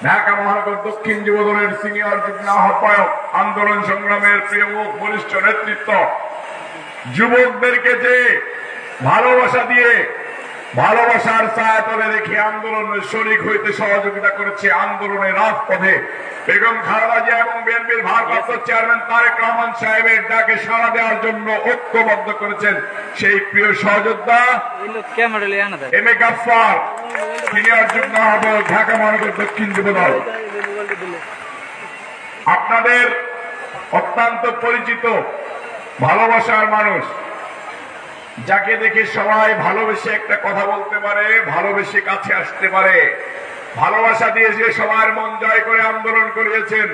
ঢাকা মহানগর দক্ষিণ যুবদলের সিনিয়র যুগ্ম আহ্বায়ক, আন্দোলন সংগ্রামের প্রিয় বরিষ্ঠ নেতৃত্ব, যুবকদেরকে যে ভালোবাসা দিয়ে ভালোবাসার ছায়াতলে রেখে আন্দোলনের শরিক হইতে সহযোগিতা করেছে, আন্দোলনের রাজপথে বেগম খালেদা জিয়া এবং বিএনপির ভারপ্রাপ্ত চেয়ারম্যান তারেক রহমান সাহেবের ডাকে সাড়া দেওয়ার জন্য ঐক্যবদ্ধ করেছেন সেই প্রিয় সহযোদ্ধা এম এ গাফফার, সিনিয়র যুগ্ম আহ্বায়ক, ঢাকা মহানগর দক্ষিণ যুবদল। আপনাদের অত্যন্ত পরিচিত ভালোবাসার মানুষ, যাকে দেখে সবাই ভালোবেসে একটা কথা বলতে পারে, ভালোবেসে কাছে আসতে পারে, ভালোবাসা দিয়ে যে সবার মন জয় করে আন্দোলন করিয়েছেন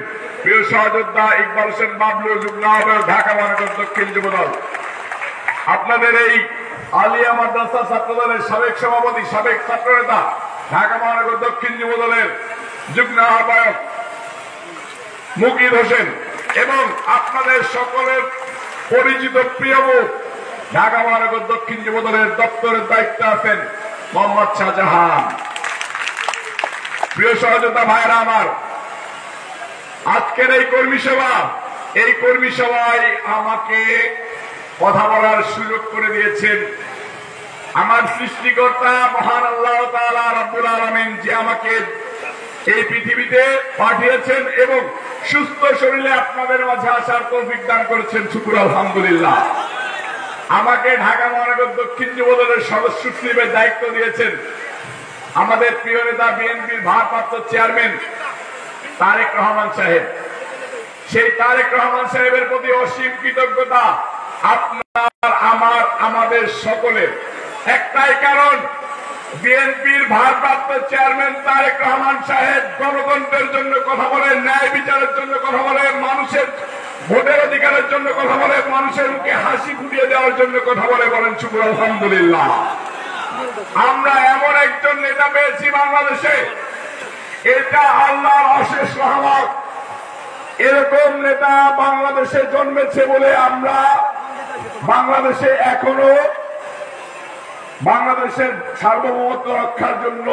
প্রিয় সহযোদ্ধা ইকবাল হোসেন বাবলু, যুগ্ম আহ্বায়ক, ঢাকা মহানগর দক্ষিণ যুবদল। আপনাদের এই আলিয়া মাদ্রাসা ছাত্রদলের সাবেক সভাপতি, সাবেক ছাত্রনেতা, ঢাকা মহানগর দক্ষিণ যুবদলের যুগ্ম আহ্বায়ক মুকিদ হোসেন এবং আপনাদের সকলের পরিচিত প্রিয় মুখ, ঢাকা মহানগর দক্ষিণ যুবদলের দপ্তরের দায়িত্বে আছেন মোহাম্মদ শাহজাহান। প্রিয় সহযোদ্ধা ভাইরা আমার, আজকের এই কর্মী সভায় আমাকে কথা বলার সুযোগ করে দিয়েছেন আমার সৃষ্টিকর্তা মহান আল্লাহ তাআলা রব্বুল আলামিন, যে আমাকে এই পৃথিবীতে পাঠিয়েছেন এবং সুস্থ শরীরে আপনাদের মাঝে আসার তৌফিক দান করেছেন। শুকর আলহামদুলিল্লাহ। আমাকে ঢাকা মহানগর দক্ষিণ যুবদলের সদস্য সচিবের দায়িত্ব দিয়েছেন আমাদের প্রিয় নেতা বিএনপির ভারপ্রাপ্ত চেয়ারম্যান তারেক রহমান সাহেব। সেই তারেক রহমান সাহেবের প্রতি অসীম কৃতজ্ঞতা আপনার, আমার, আমাদের সকলের। একটাই কারণ, বিএনপির ভারপ্রাপ্ত চেয়ারম্যান তারেক রহমান সাহেব গণতন্ত্রের জন্য কথা বলেন, ন্যায় বিচারের জন্য কথা বলেন, মানুষের ভোটের অধিকারের জন্য কথা বলে, মানুষের মুখে হাসি ফুটিয়ে দেওয়ার জন্য কথা বলে। বলেন শুকর আলহামদুলিল্লাহ। আমরা এমন একজন নেতা পেয়েছি বাংলাদেশে, এটা আল্লাহর অশেষ রহমত। এরকম নেতা বাংলাদেশে জন্মেছে বলে আমরা বাংলাদেশে এখনো বাংলাদেশের সার্বভৌমত্ব রক্ষার জন্য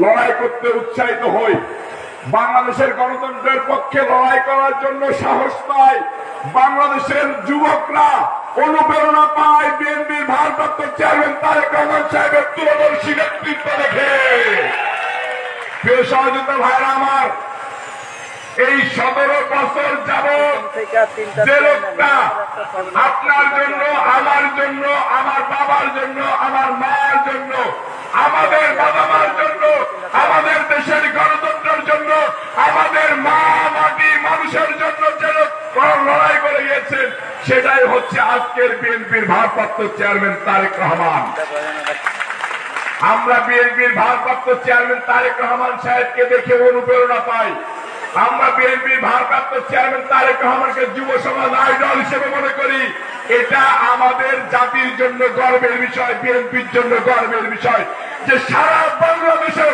লড়াই করতে উৎসাহিত হই, বাংলাদেশের গণতন্ত্রের পক্ষে লড়াই করার জন্য সাহস পায়, বাংলাদেশের যুবকরা অনুপ্রেরণা পায় বিএনপির ভারপ্রাপ্ত চেয়ারম্যান তারেক রহমান সাহেবের দূরদর্শী নেতৃত্ব দেখে। প্রিয় সহযোদ্ধা ভাইরা আমার, এই 17 বছর যাবৎ যে লোকটা আপনার জন্য, আমার জন্য, আমার বাবার জন্য, আমার মার জন্য, আমাদের বাবা মার জন্য, আমাদের দেশের গণতন্ত্রের জন্য, আমাদের মা মাটি মানুষের জন্য যে লড়াই করে গিয়েছেন, সেটাই হচ্ছে আজকের বিএনপির ভারপ্রাপ্ত চেয়ারম্যান তারেক রহমান। আমরা বিএনপির ভারপ্রাপ্ত চেয়ারম্যান তারেক রহমান সাহেবকে দেখে অনুপ্রেরণা পাই। আমরা বিএনপির ভারপ্রাপ্ত চেয়ারম্যান তারেক রহমানকে যুব সমাজ আইডল হিসেবে মনে করি। এটা আমাদের জাতির জন্য গর্বের বিষয়, বিএনপির জন্য গর্বের বিষয় যে সারা বাংলাদেশে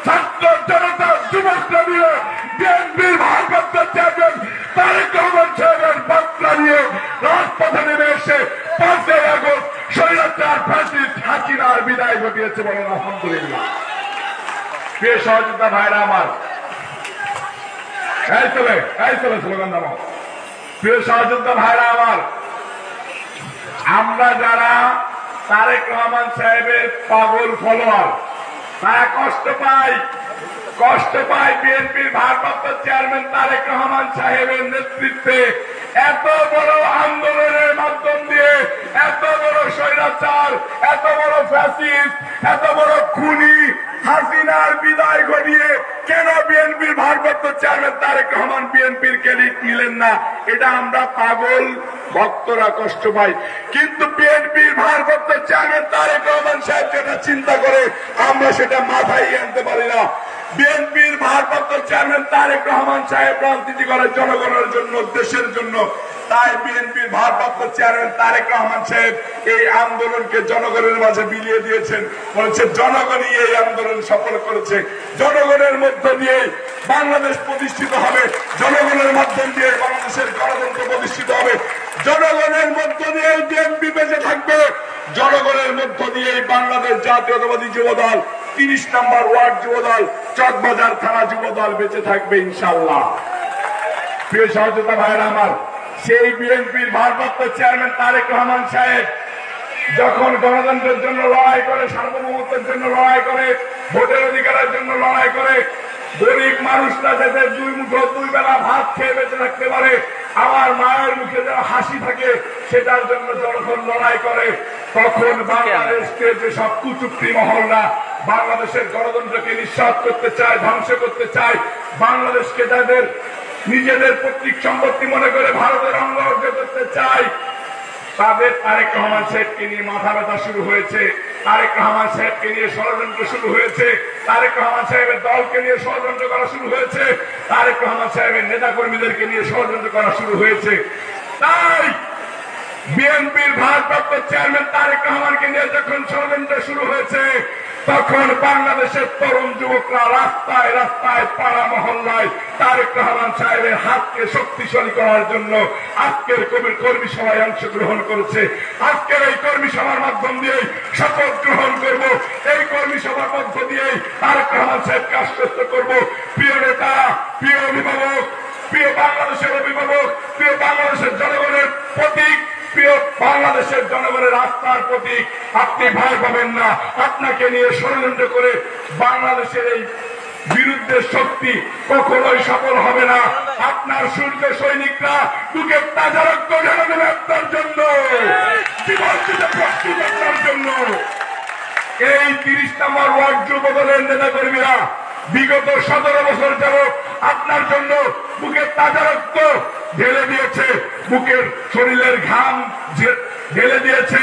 ছাত্র জনতা যুবকরা নিয়ে বিএনপির ভারপ্রাপ্ত চেয়ারম্যান তারেক রহমান সাহেবের বার্তা নিয়ে রাজপথে নেমে এসে 5 আগস্ট স্বৈরাচার ফ্যাসিস্ট হাসিনার বিদায় ঘটিয়েছে। বলেন আলহামদুলিল্লাহ। প্রিয় সহযোদ্ধা ভাইরা আমার, স্লোগান নাম। প্রিয় সহযোদ্ধা ভাইরা আমার, আমরা যারা তারেক রহমান সাহেবের পাগল ফলোয়ার, তারা কষ্ট পায় বিএনপির ভারপ্রাপ্ত চেয়ারম্যান তারেক রহমান সাহেবের নেতৃত্বে এত বড় আন্দোলনের মাধ্যম দিয়ে এত বড় স্বৈরাচার, এত বড় ফ্যাসিস্ট, এত বড় খুনি হাসিনার বিদায় ঘটিয়ে কেন বিএনপির ভারপ্রাপ্ত চেয়ারম্যান তারেক রহমান বিএনপির ক্যাডেট নিলেন না, এটা আমরা পাগল ভক্তরা কষ্ট পাই। কিন্তু বিএনপির ভারপ্রাপ্ত চেয়ারম্যান তারেক রহমান সাহেব যেটা চিন্তা করে আমরা সেটা মাথায় আনতে পারি না। বিএনপির ভারপ্রাপ্ত চেয়ারম্যান তারেক রহমান সাহেব রাজনীতি করে জনগণের জন্য, দেশের জন্য। তাই বিএনপির ভারপ্রাপ্ত চেয়ারম্যান তারেক রহমান সাহেব এই আন্দোলনকে জনগণের মাঝে বিলিয়ে দিয়েছেন। বলেছে জনগণই এই আন্দোলন সফল করেছে, জনগণের মধ্য দিয়ে বাংলাদেশ প্রতিষ্ঠিত হবে, জনগণের মাধ্যম দিয়ে বাংলাদেশের গণতন্ত্র প্রতিষ্ঠিত হবে, জনগণের মধ্য দিয়ে বিএনপি বেঁচে থাকবে, জনগণের মধ্য দিয়ে বাংলাদেশ জাতীয়তাবাদী যুবদল 30 নম্বর ওয়ার্ড যুবদল চকবাজার থানা যুবদল বেঁচে থাকবে ইনশাআল্লাহ। প্রিয় সহযোদ্ধা ভাইরা আমার, সেই বিএনপির ভারপ্রাপ্ত চেয়ারম্যান তারেক রহমান সাহেব যখন গণতন্ত্রের জন্য লড়াই করে, সার্বভৌমত্বের জন্য লড়াই করে, ভোটের অধিকারের জন্য লড়াই করে, গরিব মানুষরা যাতে দুই মুঠো দুই বেলা ভাত খেয়ে বেঁচে থাকতে পারে, আমার মায়ের মুখে যেন হাসি থাকে, সেটার জন্য যখন লড়াই করে, তখন বাংলাদেশকে যে সব কুচুক্তি মহলরা বাংলাদেশের গণতন্ত্রকে নিঃশ্বাস করতে চায়, ধ্বংস করতে চায়, বাংলাদেশকে যাদের নিজেদের পৈতৃক সম্পত্তি মনে করে ভারতের অঙ্গ করতে চায়, তাদের তারেক রহমান সাহেবকে নিয়ে মাথা ব্যথা শুরু হয়েছে, তারেক রহমান সাহেবকে নিয়ে ষড়যন্ত্র শুরু হয়েছে, তারেক রহমান সাহেবের দলকে নিয়ে ষড়যন্ত্র করা শুরু হয়েছে, তারেক রহমান সাহেবের নেতা কর্মীদেরকে নিয়ে ষড়যন্ত্র করা শুরু হয়েছে। তাই বিএনপির ভারপ্রাপ্ত চেয়ারম্যান তারেক রহমানকে নিয়ে যখন ষড়যন্ত্র শুরু হয়েছে, তখন বাংলাদেশের তরুণ যুবকরা রাস্তায় রাস্তায় পাড়া মহল্লায় তারেক রহমান সাহেবের হাতকে শক্তিশালী করার জন্য আজকের কর্মী সভায় অংশগ্রহণ করেছে। আজকের এই কর্মী সভার মাধ্যম দিয়ে শপথ গ্রহণ করব, এই কর্মী সভার মধ্য দিয়ে তারেক রহমান সাহেবকে আশ্বস্ত করব, প্রিয় নেতা, প্রিয় অভিভাবক, প্রিয় বাংলাদেশের অভিভাবক, প্রিয় বাংলাদেশের জনগণের প্রতীক, প্রিয় বাংলাদেশের জনগণের আস্থার প্রতীক, আপনি ভয় পাবেন না। আপনাকে নিয়ে ষড়যন্ত্র করে বাংলাদেশের এই বিরুদ্ধে শক্তি কখনোই সফল হবে না। আপনার সূর্য সৈনিকরা বুকে তাজা রক্ত ঢেলে দেবে আপনার জন্য, জীবন দিতে প্রস্তুত আপনার জন্য। এই 30 নম্বর ওয়ার্ড যুবদলের নেতা কর্মীরা বিগত 17 বছর যাবত আপনার জন্য বুকের তাজা রক্ত ঢেলে দিয়েছে, বুকের শরীরের ঘাম ঢেলে দিয়েছে।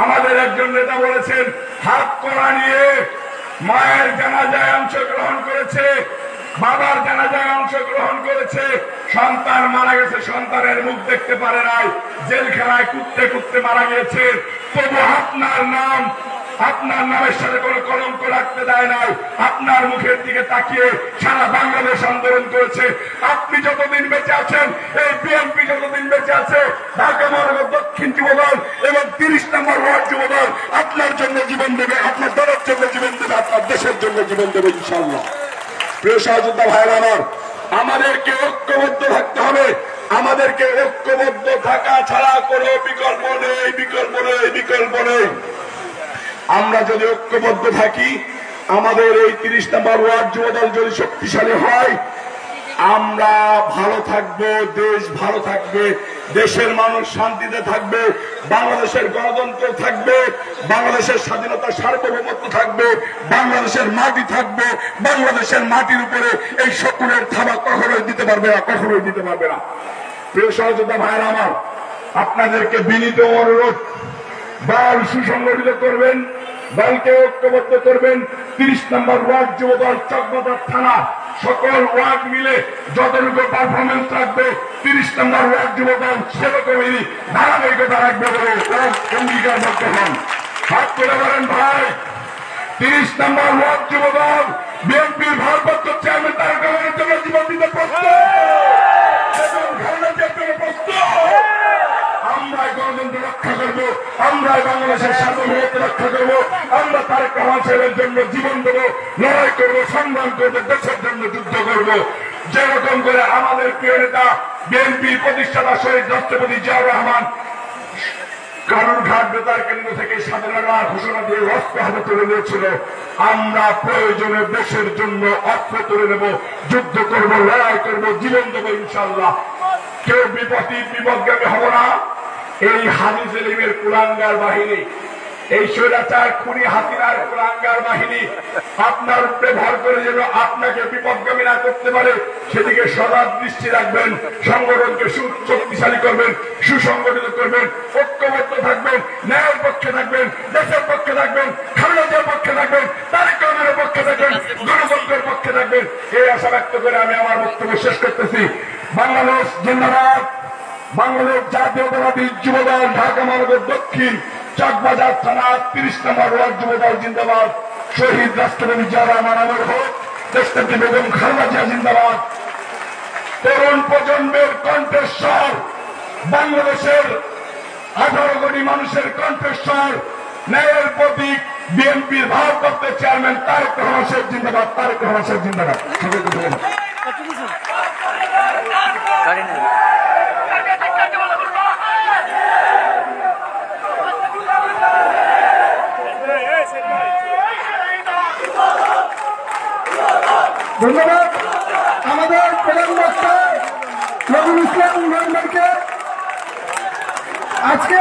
আমাদের একজন নেতা বলেছেন, হাত কড়া নিয়ে মায়ের জানাজায় অংশগ্রহণ করেছে, বাবার জানাজায় অংশগ্রহণ করেছে, সন্তান মারা গেছে, সন্তানের মুখ দেখতে পারে নাই, জেলখানায় কুত্তে কুত্তে মারা গিয়েছে, তবু আপনার নামের সাথে কোন কলঙ্ক রাখতে দেয় নাই। আপনার মুখের দিকে তাকিয়ে সারা বাংলাদেশ আন্দোলন করেছে। আপনি যতদিন বেঁচে আছেন, এই বিএনপি যতদিন বেঁচে আছে, ঢাকা মহানগর দক্ষিণ যুবদল এবং 30 নম্বর ওয়ার্ড যুবদল আপনার জন্য জীবন দেবে, আপনার দলের জন্য জীবন দেবে, আপনার দেশের জন্য জীবন দেবে ইনশাআল্লাহ। প্রিয় সহযোদ্ধা ভাইরা আমার, আমাদেরকে ঐক্যবদ্ধ থাকতে হবে। আমাদেরকে ঐক্যবদ্ধ থাকা ছাড়া কোনো বিকল্প নেই, বিকল্প নেই, বিকল্প নেই। আমরা যদি ঐক্যবদ্ধ থাকি, আমাদের এই 30 নম্বর ওয়ার্ড যুবদল যদি শক্তিশালী হয়, আমরা ভালো থাকবো, দেশ ভালো থাকবে, দেশের মানুষ শান্তিতে থাকবে, বাংলাদেশের গণতন্ত্র থাকবে, বাংলাদেশের স্বাধীনতা সার্বভৌমত্ব থাকবে, বাংলাদেশের মাটি থাকবে। বাংলাদেশের মাটির উপরে এই শকুনের থাবা কখনোই দিতে পারবে না, কখনোই দিতে পারবে না। প্রিয় সহযোদ্ধা ভাইয়েরা আমার, আপনাদেরকে বিনীত অনুরোধ, দল সুসংগঠিত করবেন, দলকে ঐক্যবদ্ধ করবেন। 30 নম্বর ওয়ার্ড যুবদল চকবাজার থানা সকল ওয়ার্ড মিলে যতটুকু পারফরমেন্স রাখবে, 30 নম্বর ওয়ার্ড যুবদল সেরকমই ধারাবাহিকতা রাখবে বলে অঙ্গীকারবদ্ধ হন। হাত করে বলেন, ভাই 30 নম্বর ওয়ার্ড যুবদল বিএনপির ভারপ্রাপ্ত চেয়ারম্যান তারেক রহমানের জন্য জীবন দিতে প্রস্তুত, আমরাই গণতন্ত্র রক্ষা করবো, আমরাই বাংলাদেশের সার্বভৌমত্ব রক্ষা করবো, আমরা তারেক রহমান সাহেবের জন্য জীবন দেবো, লড়াই করবো, সংগ্রাম করবো, দেশের জন্য যুদ্ধ করবো। যেরকম করে আমাদের প্রিয় নেতা বিএনপি প্রতিষ্ঠাতা শহীদ রাষ্ট্রপতি জিয়াউর রহমান কারুরঘাট বেতার কেন্দ্র থেকে স্বাধীনতার ঘোষণা দিয়ে অস্ত্র হাতে তুলে নিয়েছিল, আমরা প্রয়োজনে দেশের জন্য অস্ত্র তুলে নেব, যুদ্ধ করবো, লড়াই করবো, জীবন দেবো ইনশাআল্লাহ। কেউ বিপদগামী হব না। এই হাজি সেলিমের কুলাঙ্গার বাহিনী, এই স্বৈরাচার খুনি হাসিনার কুলাঙ্গার বাহিনী আপনার উপরে ভর করে যেন আপনাকে বিপদগামী না করতে পারে, সেদিকে সদা দৃষ্টি রাখবেন। সংগঠনকে শক্তিশালী করবেন, সুসংগঠিত করবেন, ঐক্যবদ্ধ থাকবেন, ন্যায়ের পক্ষে থাকবেন, দেশের পক্ষে থাকবেন, খালেদার পক্ষে থাকবেন, তারেক রহমানের পক্ষে থাকবেন, গণতন্ত্রের পক্ষে থাকবেন। এই আশা ব্যক্ত করে আমি আমার বক্তব্য শেষ করতেছি। বাংলাদেশ জিন্দাবাদ। বাংলাদেশ জাতীয়তাবাদী যুবদল ঢাকা মহানগর দক্ষিণ চকবাজার থানা 30 নম্বর ওয়ার্ড যুবদল জিন্দাবাদ। শহীদ রাষ্ট্রপতি জিয়া রহমান অমর হোক, দেশনেত্রী বেগম খালেদা জিয়া জিন্দাবাদ। তরুণ প্রজন্মের কণ্ঠস্বর, বাংলাদেশের 18 কোটি মানুষের কণ্ঠস্বর, ন্যায়ের প্রতীক, বিএনপির ভারপ্রাপ্ত চেয়ারম্যান তারেক রহমান সাহেব জিন্দাবাদ, তারেক রহমান সাহেব জিন্দাবাদ। ধন্যবাদ আমাদের প্রধান বক্তা রবিউল ইসলাম মেম্বারকে। আজকে